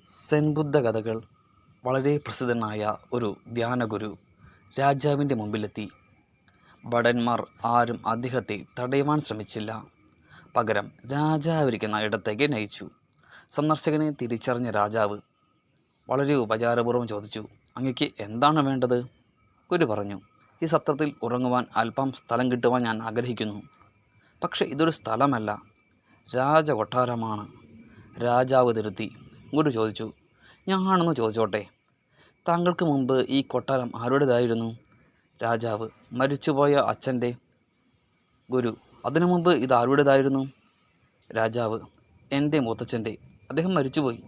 സെൻ ബുദ്ധ കഥകൾ. വളരെ പ്രസിദ്ധനായ ഒരു ധ്യാനഗുരു രാജാവിൻ്റെ മുമ്പിലെത്തി. ഭടന്മാർ ആരും അദ്ദേഹത്തെ തടയുവാൻ ശ്രമിച്ചില്ല. പകരം രാജാവിരിക്കുന്ന ഇടത്തേക്ക് നയിച്ചു. സന്ദർശകനെ തിരിച്ചറിഞ്ഞ രാജാവ് വളരെ ഉപചാരപൂർവ്വം ചോദിച്ചു, അങ്ങക്ക് എന്താണ് വേണ്ടത്? ഗുരു പറഞ്ഞു, ഈ സത്രത്തിൽ ഉറങ്ങുവാൻ അല്പം സ്ഥലം കിട്ടുവാൻ ഞാൻ ആഗ്രഹിക്കുന്നു. പക്ഷേ ഇതൊരു സ്ഥലമല്ല, രാജകൊട്ടാരമാണ്. രാജാവ് തിരുത്തി. ഗുരു ചോദിച്ചു, ഞാനൊന്ന് ചോദിച്ചോട്ടെ, താങ്കൾക്ക് മുമ്പ് ഈ കൊട്ടാരം ആരുടേതായിരുന്നു? രാജാവ്, മരിച്ചുപോയ അച്ഛൻ്റെ. ഗുരു, അതിനു മുമ്പ് ഇത് ആരുടേതായിരുന്നു? രാജാവ്, എൻ്റെ മുത്തച്ഛൻ്റെ, അദ്ദേഹം മരിച്ചുപോയി.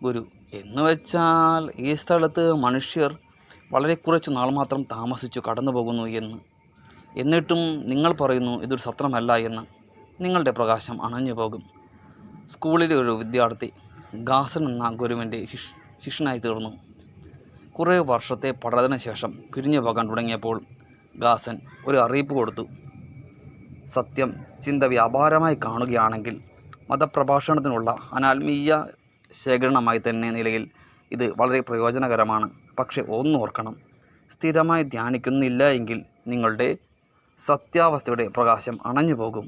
ഗുരു, എന്ന് വെച്ചാൽ ഈ സ്ഥലത്ത് മനുഷ്യർ വളരെ കുറച്ചു നാൾ മാത്രം താമസിച്ചു കടന്നു പോകുന്നു എന്ന്. എന്നിട്ടും നിങ്ങൾ പറയുന്നു ഇതൊരു സത്രമല്ല എന്ന്. നിങ്ങളുടെ പ്രകാശം അണഞ്ഞു പോകും. സ്കൂളിലെ ഒരു വിദ്യാർത്ഥി ഗാസൻ എന്ന ഗുരുവിൻ്റെ ശിഷ്യനായി തീർന്നു. കുറേ വർഷത്തെ പഠനത്തിന് ശേഷം പിരിഞ്ഞു പോകാൻ തുടങ്ങിയപ്പോൾ ഗാസൻ ഒരു അറിയിപ്പ് കൊടുത്തു. സത്യം ചിന്ത വ്യാപാരമായി കാണുകയാണെങ്കിൽ മതപ്രഭാഷണത്തിനുള്ള അനാത്മീയ ശേഖരണമായി തന്നെ നിലയിൽ ഇത് വളരെ പ്രയോജനകരമാണ്. പക്ഷെ ഒന്നോർക്കണം, സ്ഥിരമായി ധ്യാനിക്കുന്നില്ല എങ്കിൽ നിങ്ങളുടെ സത്യാവസ്ഥയുടെ പ്രകാശം അണഞ്ഞു പോകും.